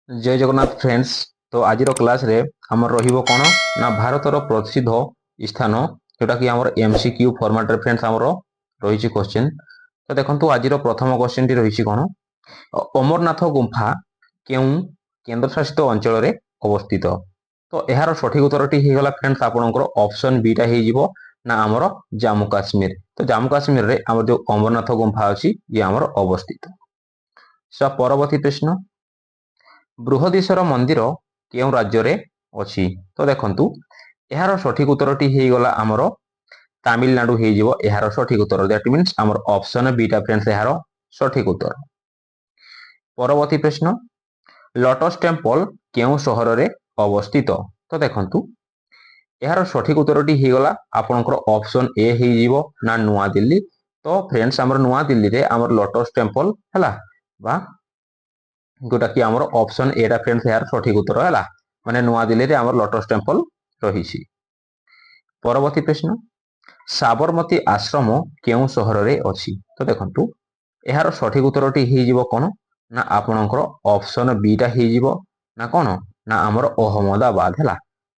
जय जगन्नाथ फ्रेंड्स। तो आज क्लास रे आमर रहिबो कोन ना भारतर प्रसिद्ध स्थान जोटा कि आमर एमसीक्यू फॉर्मेट रे फ्रेंड्स आमर रहिछि क्वेश्चन। तो देखंतु आज प्रथम क्वेश्चन टी रहिछि कोन अमरनाथ गुंफा केउ केंद्र शासित अंचल रे अवस्थित। तो एहार सठिक उत्तर टी हे गला फ्रेंड्स आपनकर ऑप्शन बी टा हे जिवो ना आमर जम्मू काश्मीर। तो जम्मू काश्मीर रे आमर जो अमरनाथ गुंफा अछि ये आमर अवस्थित। स परवर्ती प्रश्न बृहदीश्वर मंदिर केउ राज्य रे अछि। तो देखंतु एहार सठिक उत्तर टी हे गला आमर तमिलनाडु हे जिवो एहार सठिक उत्तर। दैट मींस आमर ऑप्शन बी टा फ्रेंड्स एहार सठिक उत्तर। परवर्ती प्रश्न लोटस टेम्पल केउ शहर रे अवस्थित। तो देखंतु एहार सठिक उत्तर टी हे गला आपनकर ऑप्शन ए हे जिवो ना नुआ दिल्ली। तो फ्रेंड्स आमर नुआ दिल्ली रे आमर लोटस टेम्पल हला बा जोटा कि आमर ऑप्शन ए रा फ्रेंड्स यार सठिक उत्तर है माने नुआ दिल्ली रे आमर लोटस टेम्पल रही। परवर्ती प्रश्न साबरमती आश्रम केउ शहर रे अछि। तो देखंतु एहार सठिक उत्तर टी हे जिवो कोन ना आपनकर ऑप्शन बी टा हे जिवो ना कोन ना आमर अहमदाबाद हला।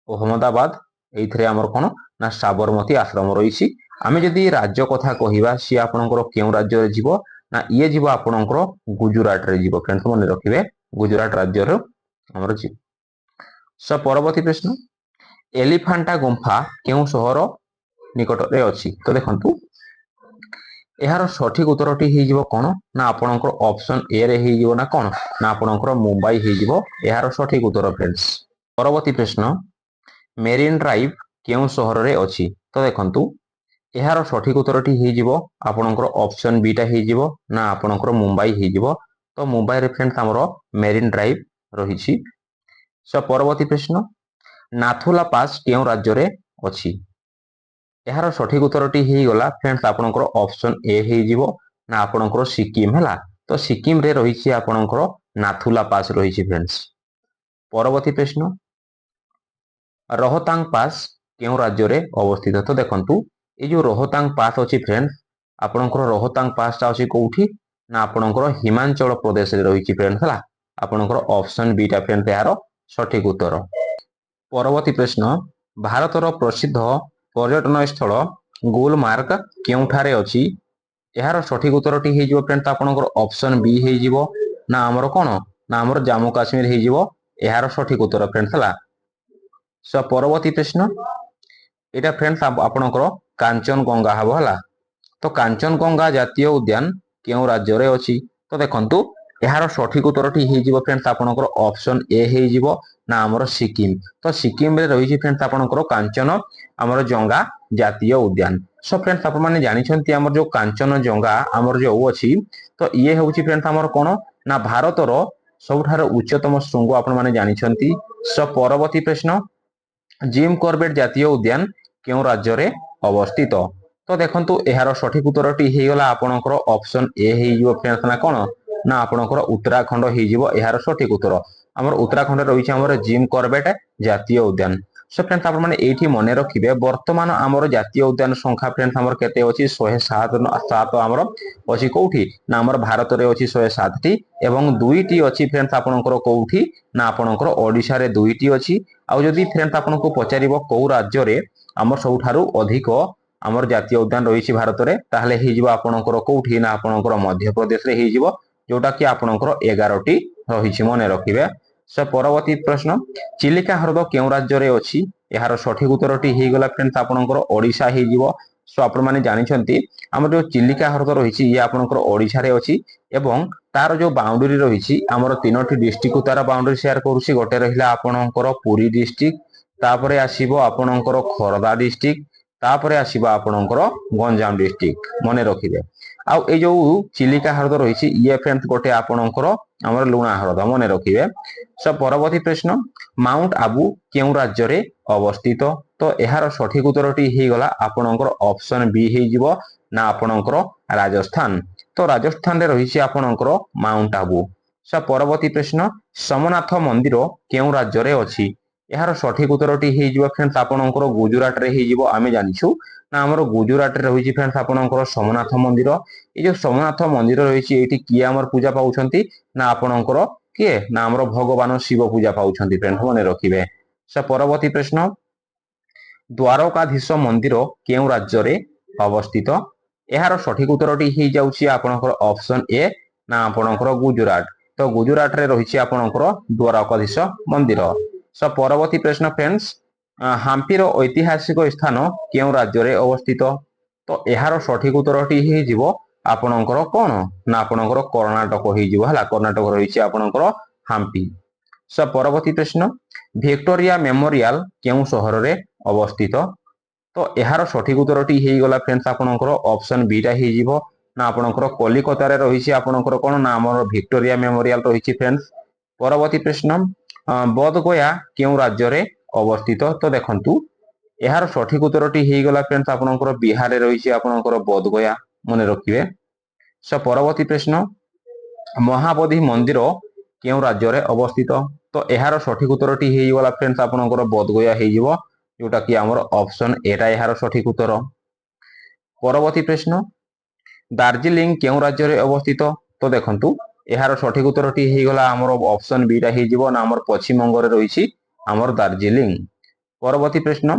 अहमदाबाद एइथरे आमर कोन ना साबरमती आश्रम रही। आमे जदी राज्य कथा कहिबा सी आपनकर केउ राज्य रे जिवो ना ये जीव आपनकर गुजरात रे जीव फ्रेंड्स मन रखिबे गुजरात राज्य रो हमर जीव। स परवर्ती प्रश्न एलिफेंटा गुंफा केउ शहर निकट रे अछि। तो देखंतु एहार सठिक उत्तर टी हे जीव कोन ना आपनकर ऑप्शन ए रे हे जीव ना कोन ना आपनकर मुंबई हे जीव एहार सठिक उत्तर फ्रेंड्स। परवर्ती प्रश्न मेरिन ड्राइव केउ शहर रे अछि। तो देखंतु एहार सठिक उत्तर टी हे जिवो आपनकर ऑप्शन बी टा हे जिवो ना आपनकर मुंबई हे जिवो। तो मुंबई रे फ्रेंड्स हमर मेरिन ड्राइव रहिछि। सो परवर्ती प्रश्न नाथुला पास केउ राज्य रे अछि। एहार सठिक उत्तर टी हे गला फ्रेंड्स आपनकर ऑप्शन ए हे जिवो ना आपनकर सिक्किम हला। तो सिक्किम रे रहिछि आपनकर नाथुला पास रहिछि फ्रेंड्स। परवर्ती प्रश्न रोहतांग पास केउ राज्य रे अवस्थित। तो देखंतु ए जो रोहतांग पास अछि फ्रेंड्स आपनकर रोहतांग पास ता अछि कोउठी ना आपनकर हिमाचल प्रदेश रे रहिछि फ्रेंड्स हला। आपनकर ऑप्शन बी टा फ्रेंड्स यार सठिक उत्तर। परवर्ती प्रश्न भारतर प्रसिद्ध पर्यटन स्थल गुलमार्ग केउठारे अछि। एहार सठिक उत्तर टी हे जिवो फ्रेंड्स आपनकर ऑप्शन बी हे जिवो ना हमर कोन ना हमर जम्मू काश्मीर हे जिवो एहार सठिक उत्तर फ्रेंड्स हला। सो परवर्ती प्रश्न एटा फ्रेंड्स आपनकर कांचनगंगा हबो हला। तो कांचनगंगा जातीय उद्यान केउ राज्य रे अछि। तो देखंतु एहार सठिक उत्तर टी हे जिवो फ्रेंड्स आपनकर ऑप्शन ए हे जिवो ना हमर सिक्किम। तो सिक्किम रे रहिछि फ्रेंड्स आपनकर कांचन हमर जंगा जातीय उद्यान। सो फ्रेंड्स आपन माने जानि छन्ती हमर जो कांचनजंगा हमर जो अछि तो ये होछि फ्रेंड्स हमर कोन ना भारतर सबठार उच्चतम शृंग आपन माने जानि छन्ती। सो परवर्ती प्रश्न जिम कॉर्बेट जातीय उद्यान केउ राज्य रे अवस्थित। तो देखंतु एहार सठिक उत्तर टी हे गला आपनकर ऑप्शन ए हे जिवो फ्रेंड्स ना कोन ना आपनकर उत्तराखंड हे जिवो एहार सठिक उत्तर। हमर उत्तराखंड रहिछि हमर जिम कॉर्बेट जातीय उद्यान। सो फ्रेंड्स आपन माने एठी मने रखिबे वर्तमान हमर जातीय उद्यान संख्या फ्रेंड्स हमर केते अछि 107 हमर अछि कोउठी ना हमर भारत रे अछि 107 टी एवं दुईटी अछि फ्रेंड्स आपनकर कोउठी ना आपनकर ओडिसा रे दुईटी अछि। आ जदि फ्रेंड्स आपनको पचारिबो को राज्य रे हमर सबठारु अधिक हमर जातीय उद्यान रहिछि भारत रे ताहले हे जिवो आपनकर कोउठी ना आपनकर मध्य प्रदेश रे हे जिवो जोटा कि आपनकर 11 टी रहिछि मने रखिबे। से परवर्ती प्रश्न चिलिका ह्रद केउ राज्य रे अछि। एहार सठिक उत्तर टी हे गला फ्रेंड्स आपनकर ओडिसा हे जिवो। सो आपन माने जानि छन्ती हमर जो चिलिका ह्रद रहिछि ये आपनकर ओडिसा रे अछि एवं तार जो बाउंड्री रहिछि हमर तीनोटी डिस्ट्रिक्ट को तार बाउंड्री शेयर करूछि। गोटे रहिला आपनकर पुरी डिस्ट्रिक्ट तापरे आसीबो आपनकर खरदा डिस्ट्रिक्ट तापरे आसीबो आपनकर गंजाम डिस्ट्रिक्ट मने रखिबे। आ ए जो चिलिका ह्रद रहिछि ये फ्रेंड्स गोटे आपनकर हमर लुणा ह्रद मने रखिबे। सो परवर्ती प्रश्न माउंट आबू केउ राज्य रे अवस्थित। तो एहार सठिक उत्तर टी हे गला आपनकर ऑप्शन बी हे जिवो ना आपनकर राजस्थान। तो राजस्थान रे रहिछि आपनकर माउंट आबू। सो परवर्ती प्रश्न सोमनाथ मंदिर केउ राज्य रे अछि। एहार सठिक उत्तर टी हे जिवो फ्रेंड्स आपनकर गुजरात रे हे जिवो आमे जानिछु ना हमर गुजरात रे रहिछि फ्रेंड्स आपनकर सोमनाथ मंदिर। ए जो सोमनाथ मंदिर रहिछि एठी किए हमर पूजा पाउछन्ती ना आपनकर କିଏ ନା ଆମର ଭଗବାନ ଶିବ ପୂଜା ପାଉଛନ୍ତି ଫ୍ରେଣ୍ଡ ମନେ ରଖିବେ। ସେ ପରବର୍ତ୍ତୀ ପ୍ରଶ୍ନ ଦ୍ୱାରକାଧୀଶ ମନ୍ଦିର କେଉଁ ରାଜ୍ୟରେ ଅବସ୍ଥିତ? ଏହାର ସଠିକ ଉତ୍ତରଟି ହେଇଯାଉଛି ଆପଣଙ୍କର ଅପସନ ଏ ନା ଆପଣଙ୍କର ଗୁଜୁରାଟ। ତ ଗୁଜୁରାଟରେ ରହିଛି ଆପଣଙ୍କର ଦ୍ୱାରକାଧୀଶ ମନ୍ଦିର। ପରବର୍ତ୍ତୀ ପ୍ରଶ୍ନ ଫ୍ରେଣ୍ଡସ୍ ହାମ୍ପିର ଐତିହାସିକ ସ୍ଥାନ କେଉଁ ରାଜ୍ୟରେ ଅବସ୍ଥିତ? ତ ଏହାର ସଠିକ ଉତ୍ତରଟି ହେଇଯିବ ଆପଣଙ୍କର କଣ ନା ଆପଣଙ୍କର କର୍ଣ୍ଣାଟକ ହେଇଯିବ ହେଲା। କର୍ଣ୍ଣାଟକ ରହିଛି ଆପଣଙ୍କର ହାମ୍ପି। ପରବର୍ତ୍ତୀ ପ୍ରଶ୍ନ ଭିକ୍ଟୋରିଆ ମେମୋରିଆଲ କେଉଁ ସହରରେ ଅବସ୍ଥିତ? ତ ଏହାର ସଠିକ ଉତ୍ତରଟି ହେଇଗଲା ଫ୍ରେଣ୍ଡସ୍ ଆପଣଙ୍କର ଅପସନ ବି ଟା ହେଇଯିବ ନା ଆପଣଙ୍କର କଲିକତାରେ ରହିଛି ଆପଣଙ୍କର କଣ ନା ଆମର ଭିକ୍ଟୋରିଆ ମେମୋରିଆଲ ରହିଛି ଫ୍ରେଣ୍ଡସ୍। ପରବର୍ତ୍ତୀ ପ୍ରଶ୍ନ ବୋଧଗୟା କେଉଁ ରାଜ୍ୟରେ ଅବସ୍ଥିତ? ତ ଦେଖନ୍ତୁ ଏହାର ସଠିକ ଉତ୍ତରଟି ହେଇଗଲା ଫ୍ରେଣ୍ଡସ୍ ଆପଣଙ୍କର ବିହାରରେ ରହିଛି ଆପଣଙ୍କର ବୋଧଗୟା ମନେ ରଖିବେ। ପରବର୍ତ୍ତୀ ପ୍ରଶ୍ନ ମହାବୋଧି ମନ୍ଦିର କେଉଁ ରାଜ୍ୟରେ ଅବସ୍ଥିତ? ତ ଏହାର ସଠିକ ଉତ୍ତରଟି ହେଇଗଲା ଫ୍ରେଣ୍ଡସ୍ ଆପଣଙ୍କର ବୋଧଗୟା ହେଇଯିବ ଯୋଉଟା କି ଆମର ଅପସନ ଏଟା ଏହାର ସଠିକ ଉତ୍ତର। ପରବର୍ତ୍ତୀ ପ୍ରଶ୍ନ ଦାର୍ଜିଲିଂ କେଉଁ ରାଜ୍ୟରେ ଅବସ୍ଥିତ? ତ ଦେଖନ୍ତୁ ଏହାର ସଠିକ ଉତ୍ତରଟି ହେଇଗଲା ଆମର ଅପସନ ବି ଟା ହେଇଯିବ ନା ଆମର ପଶ୍ଚିମବଙ୍ଗରେ ରହିଛି ଆମର ଦାର୍ଜିଲିଂ। ପରବର୍ତ୍ତୀ ପ୍ରଶ୍ନ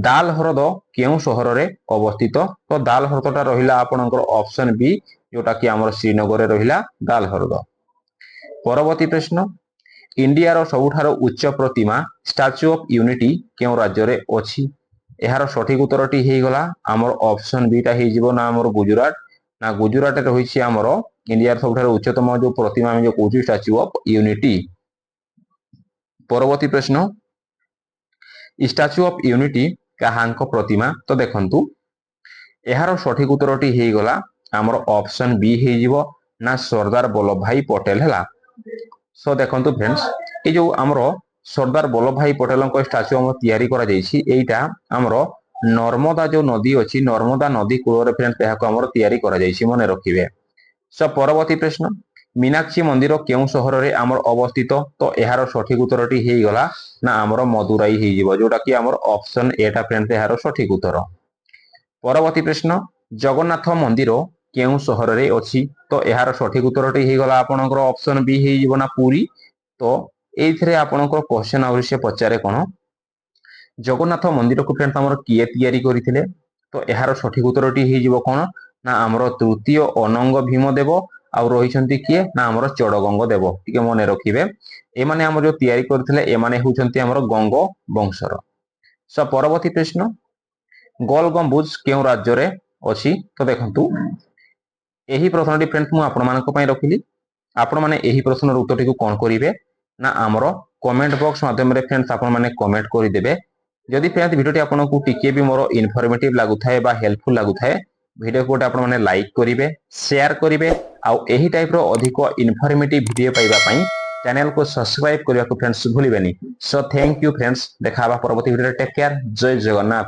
ଡାଲ ହ୍ରଦ କେଉଁ ସହରରେ ଅବସ୍ଥିତ? ତ ଡାଲ ହ୍ରଦଟା ରହିଲା ଆପଣଙ୍କର ଅପସନ ବି ଯୋଉଟା କି ଆମର ଶ୍ରୀନଗରରେ ରହିଲା ଡାଲ ହ୍ରଦ। ପରବର୍ତ୍ତୀ ପ୍ରଶ୍ନ ଇଣ୍ଡିଆର ସବୁଠାରୁ ଉଚ୍ଚ ପ୍ରତିମା ଷ୍ଟାଚ୍ୟୁ ଅଫ ୟୁନିଟି କେଉଁ ରାଜ୍ୟରେ ଅଛି? ଏହାର ସଠିକ ଉତ୍ତରଟି ହେଇଗଲା ଆମର ଅପସନ ବି ଟା ହେଇଯିବ ନା ଆମର ଗୁଜୁରାଟ। ନା ଗୁଜୁରାଟରେ ରହିଛି ଆମର ଇଣ୍ଡିଆର ସବୁଠାରୁ ଉଚ୍ଚତମ ଯୋଉ ପ୍ରତିମା ଆମେ ଯୋଉ କହୁଛୁ ଷ୍ଟାଚ୍ୟୁ ଅଫ ୟୁନିଟି। ପରବର୍ତ୍ତୀ ପ୍ରଶ୍ନ ଷ୍ଟାଚ୍ୟୁ ଅଫ ୟୁନିଟି କାହାଙ୍କ ପ୍ରତିମା? ତ ଦେଖନ୍ତୁ ଏହାର ସଠିକ ଉତ୍ତରଟି ହେଇଗଲା ଆମର ଅପସନ ବି ହେଇଯିବ ନା ସର୍ଦ୍ଦାର ବଲ୍ଲଭ ଭାଇ ପଟେଲ ହେଲା। ଦେଖନ୍ତୁ ଫ୍ରେଣ୍ଡସ୍ ଏଇ ଯୋଉ ଆମର ସର୍ଦ୍ଦାର ବଲ୍ଲଭ ଭାଇ ପଟେଲଙ୍କ ଷ୍ଟାଚ୍ୟୁ ଆମର ତିଆରି କରାଯାଇଛି ଏଇଟା ଆମର ନର୍ମଦା ଯୋଉ ନଦୀ ଅଛି ନର୍ମଦା ନଦୀ କୂଳରେ ଫ୍ରେଣ୍ଡସ୍ ଏହାକୁ ଆମର ତିଆରି କରାଯାଇଛି ମନେ ରଖିବେ। ପରବର୍ତ୍ତୀ ପ୍ରଶ୍ନ ମୀନାକ୍ଷୀ ମନ୍ଦିର କେଉଁ ସହରରେ ଆମର ଅବସ୍ଥିତ? ତ ଏହାର ସଠିକ ଉତ୍ତରଟି ହେଇଗଲା ନା ଆମର ମଦୁରାଇ ହେଇଯିବ ଯୋଉଟା କି ଆମର ଅପସନ ଏଟା ଫ୍ରେଣ୍ଡସ୍ ଏହାର ସଠିକ ଉତ୍ତର। ପରବର୍ତ୍ତୀ ପ୍ରଶ୍ନ ଜଗନ୍ନାଥ ମନ୍ଦିର କେଉଁ ସହରରେ ଅଛି? ତ ଏହାର ସଠିକ ଉତ୍ତରଟି ହେଇଗଲା ଆପଣଙ୍କର ଅପସନ ବି ହେଇଯିବ ନା ପୁରୀ। ତ ଏଇଥିରେ ଆପଣଙ୍କର କ୍ୱେଶ୍ଚନ ଆହୁରି ସେ ପଚାରେ କଣ ଜଗନ୍ନାଥ ମନ୍ଦିରକୁ ଫ୍ରେଣ୍ଡସ୍ ଆମର କିଏ ତିଆରି କରିଥିଲେ? ତ ଏହାର ସଠିକ ଉତ୍ତରଟି ହେଇଯିବ କଣ ନା ଆମର ତୃତୀୟ ଅନଙ୍ଗ ଭୀମ ଦେବ ଆଉ ରହିଛନ୍ତି କିଏ ନା ଆମର ଚୋଡଗଙ୍ଗ ଦେବ। ଟିକେ ମନେ ରଖିବେ ଏମାନେ ଆମର ଯୋଉ ତିଆରି କରିଥିଲେ ଏମାନେ ହେଉଛନ୍ତି ଆମର ଗଙ୍ଗ ବଂଶର। ପରବର୍ତ୍ତୀ ପ୍ରଶ୍ନ ଗୋଲ ଗମ୍ବୁଜ କେଉଁ ରାଜ୍ୟରେ ଅଛି? ତ ଦେଖନ୍ତୁ ଏହି ପ୍ରଶ୍ନଟି ଫ୍ରେଣ୍ଡସ୍ ମୁଁ ଆପଣମାନଙ୍କ ପାଇଁ ରଖିଲି। ଆପଣମାନେ ଏହି ପ୍ରଶ୍ନର ଉତ୍ତରଟିକୁ କଣ କରିବେ ନା ଆମର କମେଣ୍ଟ ବକ୍ସ ମାଧ୍ୟମରେ ଫ୍ରେଣ୍ଡସ୍ ଆପଣମାନେ କମେଣ୍ଟ କରିଦେବେ। ଯଦି ଫ୍ରେଣ୍ଡସ୍ ଭିଡ଼ିଓଟି ଆପଣଙ୍କୁ ଟିକେ ବି ମୋର ଇନଫର୍ମେଟିଭ ଲାଗୁଥାଏ ବା ହେଲ୍ପଫୁଲ ଲାଗୁଥାଏ ଭିଡ଼ିଓକୁ ଗୋଟେ ଆପଣମାନେ ଲାଇକ୍ କରିବେ ସେୟାର କରିବେ ଆଉ ଏହି ଟାଇପର ଅଧିକ ଇନଫର୍ମେଟିଭ ଭିଡ଼ିଓ ପାଇବା ପାଇଁ ଚ୍ୟାନେଲକୁ ସବସ୍କ୍ରାଇବ କରିବାକୁ ଫ୍ରେଣ୍ଡସ୍ ଭୁଲିବେନି। Thank you friends. ଦେଖା ହେବା ପରବର୍ତ୍ତୀ ଭିଡ଼ିଓରେ। Take care. ଜୟ ଜଗନ୍ନାଥ।